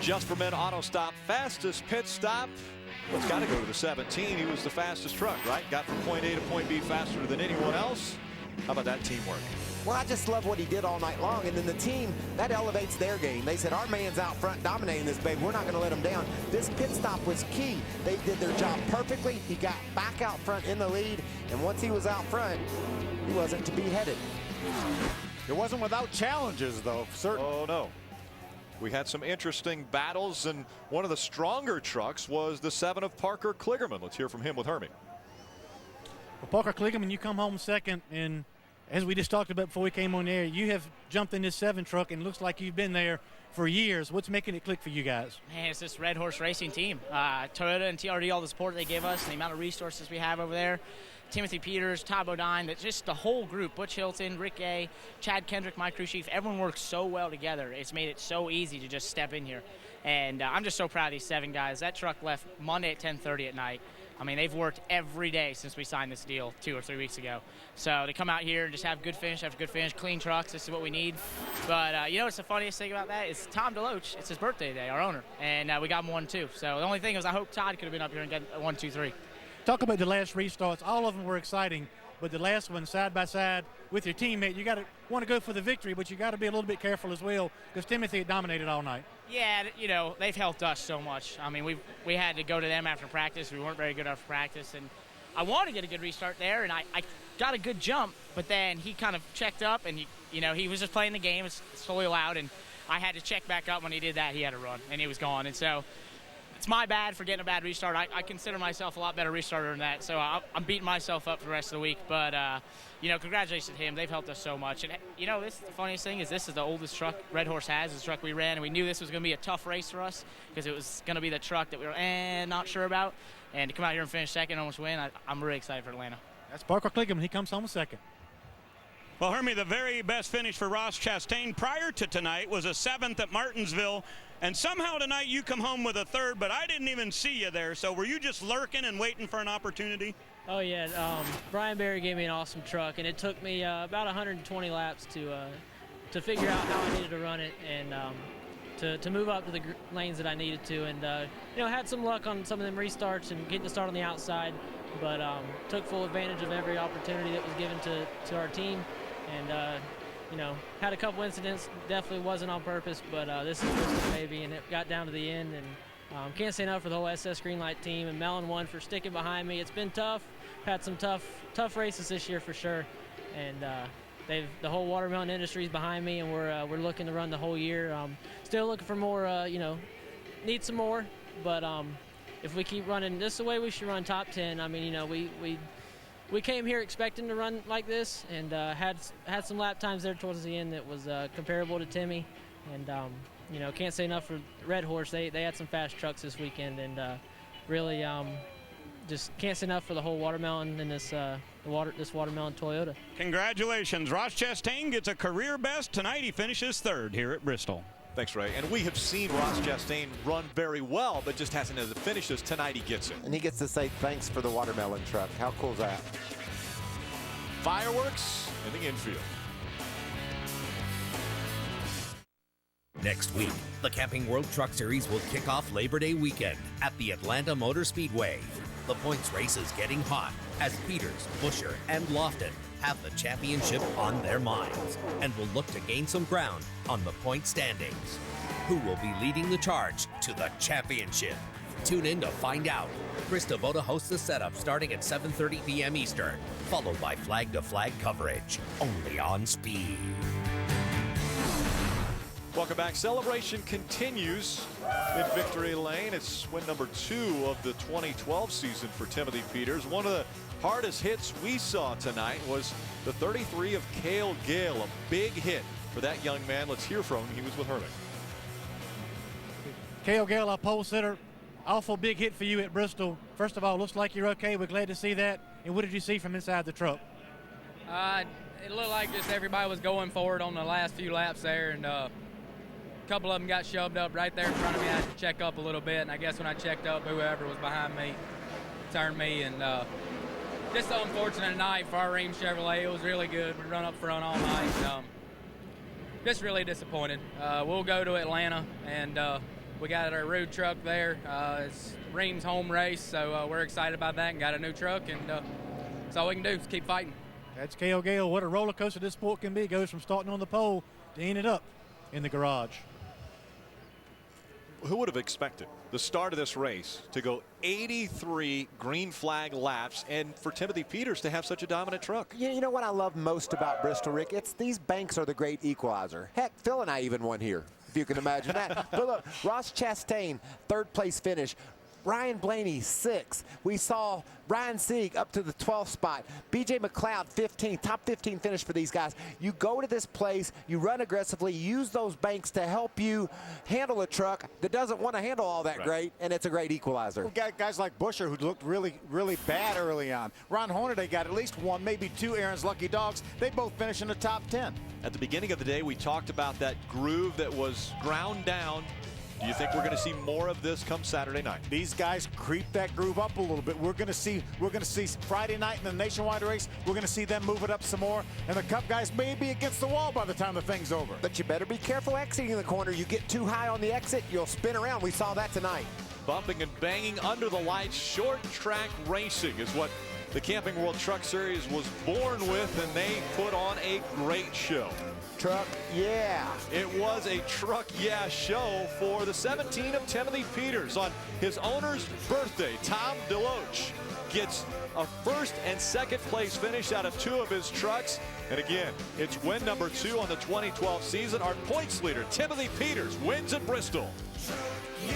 Just for Men Auto Stop, fastest pit stop. Well, it's got to go to the 17. He was the fastest truck, right? Got from point A to point B faster than anyone else. How about that teamwork? Well, I just love what he did all night long. And then the team, that elevates their game. They said, our man's out front dominating this, babe. We're not going to let him down. This pit stop was key. They did their job perfectly. He got back out front in the lead. And once he was out front, he wasn't to be headed. It wasn't without challenges, though, certainly. Oh, no. We had some interesting battles, and one of the stronger trucks was the 7 of Parker Kligerman. Let's hear from him with Hermie. Well, Parker Kligerman, you come home second, and as we just talked about before we came on air, you have jumped in this 7 truck, and it looks like you've been there for years. What's making it click for you guys? Man, it's this Red Horse Racing team. Toyota and TRD, all the support they give us, and the amount of resources we have over there. Timothy Peters, Todd Bodine, that's just the whole group. Butch Hilton, Rick A, Chad Kendrick, my crew chief. Everyone works so well together. It's made it so easy to just step in here. And I'm just so proud of these 7 guys. That truck left Monday at 10:30 at night. I mean, they've worked every day since we signed this deal 2 or 3 weeks ago. So to come out here and just have good finish after good finish, clean trucks, this is what we need. But you know what's the funniest thing about that is Tom DeLoach, it's his birthday today, our owner, and we got him 1, 2. So the only thing is I hope Todd could have been up here and get 1, 2, 3. Talk about the last restarts. All of them were exciting, but the last one, side by side with your teammate, you got to want to go for the victory, but you got to be a little bit careful as well because Timothy dominated all night. Yeah, you know, they've helped us so much. I mean, we had to go to them after practice. We weren't very good after practice, and I wanted to get a good restart there, and I got a good jump, but then he kind of checked up, and he was just playing the game. It's totally allowed, and I had to check back up. When he did that, he had to run, and he was gone, and so it's my bad for getting a bad restart. I consider myself a lot better restarter than that, so I'm beating myself up for the rest of the week. But, congratulations to him. They've helped us so much. And, this is the funniest thing is this is the oldest truck Red Horse has, the truck we ran, and we knew this was going to be a tough race for us because it was going to be the truck that we were not sure about. And to come out here and finish second and almost win, I'm really excited for Atlanta. That's Parker Kligerman. He comes home second. Well, Hermie, the very best finish for Ross Chastain prior to tonight was a 7th at Martinsville, and somehow tonight you come home with a 3rd, but I didn't even see you there. So were you just lurking and waiting for an opportunity? Oh, yeah. Brian Berry gave me an awesome truck, and it took me about 120 laps to figure out how I needed to run it and to move up to the lanes that I needed to. And, had some luck on some of them restarts and getting to start on the outside, but took full advantage of every opportunity that was given to our team. And, had a couple incidents, definitely wasn't on purpose, but this is Bristol, baby, and it got down to the end. And can't say enough for the whole SS Greenlight team and Mellon One for sticking behind me. It's been tough, had some tough races this year for sure. And the whole watermelon industry is behind me, and we're looking to run the whole year. Still looking for more, need some more, but if we keep running this the way, we should run top 10. I mean, we came here expecting to run like this, and had some lap times there towards the end that was comparable to Timmy. And can't say enough for Red Horse. They had some fast trucks this weekend, and really just can't say enough for the whole watermelon and this watermelon Toyota. Congratulations, Ross Chastain gets a career best tonight. He finishes 3rd here at Bristol. Thanks, Ray. And we have seen Ross Chastain run very well, but just hasn't had the finishes. Tonight he gets it. And he gets to say thanks for the watermelon truck. How cool is that? Fireworks in the infield. Next week, the Camping World Truck Series will kick off Labor Day weekend at the Atlanta Motor Speedway. The points race is getting hot as Peters, Buscher, and Lofton have the championship on their minds and will look to gain some ground on the point standings. Who will be leading the charge to the championship? Tune in to find out. Chris Devoto hosts the setup starting at 7:30 p.m. Eastern, followed by flag-to-flag coverage, only on Speed. Welcome back. Celebration continues in Victory Lane. It's win number 2 of the 2012 season for Timothy Peters. One of the hardest hits we saw tonight was the 33 of Cale Gale, a big hit for that young man. Let's hear from him. He was with Hermie. Cale Gale, our pole sitter, awful big hit for you at Bristol. First of all, looks like you're okay. We're glad to see that. And what did you see from inside the truck? It looked like just everybody was going forward on the last few laps there, and a couple of them got shoved up right there in front of me. I had to check up a little bit, and I guess when I checked up, whoever was behind me turned me, and just an unfortunate night for our Ream Chevrolet. It was really good. We run up front all night. Just really disappointed. We'll go to Atlanta and we got our road truck there. It's Ream's home race, so we're excited about that and got a new truck, and that's all we can do is keep fighting. That's Cale Gale. What a roller coaster this sport can be. Goes from starting on the pole to ending up in the garage. Who would have expected the start of this race to go 83 green flag laps and for Timothy Peters to have such a dominant truck? You know what I love most about Bristol, Rick? It's these banks are the great equalizer. Heck, Phil and I even won here, if you can imagine that. But look, Ross Chastain, third place finish. Ryan Blaney, 6th. We saw Ryan Sieg up to the 12th spot. BJ McLeod, 15th. Top 15 finish for these guys. You go to this place, you run aggressively, use those banks to help you handle a truck that doesn't want to handle all that great, and it's a great equalizer. We got guys like Busher who looked really, really bad early on. Ron Hornaday got at least one, maybe two Aaron's lucky dogs. They both finished in the top 10. At the beginning of the day, we talked about that groove that was ground down. Do you think we're going to see more of this come Saturday night? These guys creep that groove up a little bit. We're going to see Friday night in the nationwide race. We're going to see them move it up some more. And the Cup guys may be against the wall by the time the thing's over. But you better be careful exiting the corner. You get too high on the exit, you'll spin around. We saw that tonight. Bumping and banging under the lights. Short track racing is what the Camping World Truck Series was born with, and they put on a great show. Truck, yeah. It was a truck, yeah show for the 17 of Timothy Peters. On his owner's birthday, Tom DeLoach gets a first and second place finish out of 2 of his trucks. And again, it's win number 2 on the 2012 season. Our points leader, Timothy Peters, wins at Bristol. Yeah.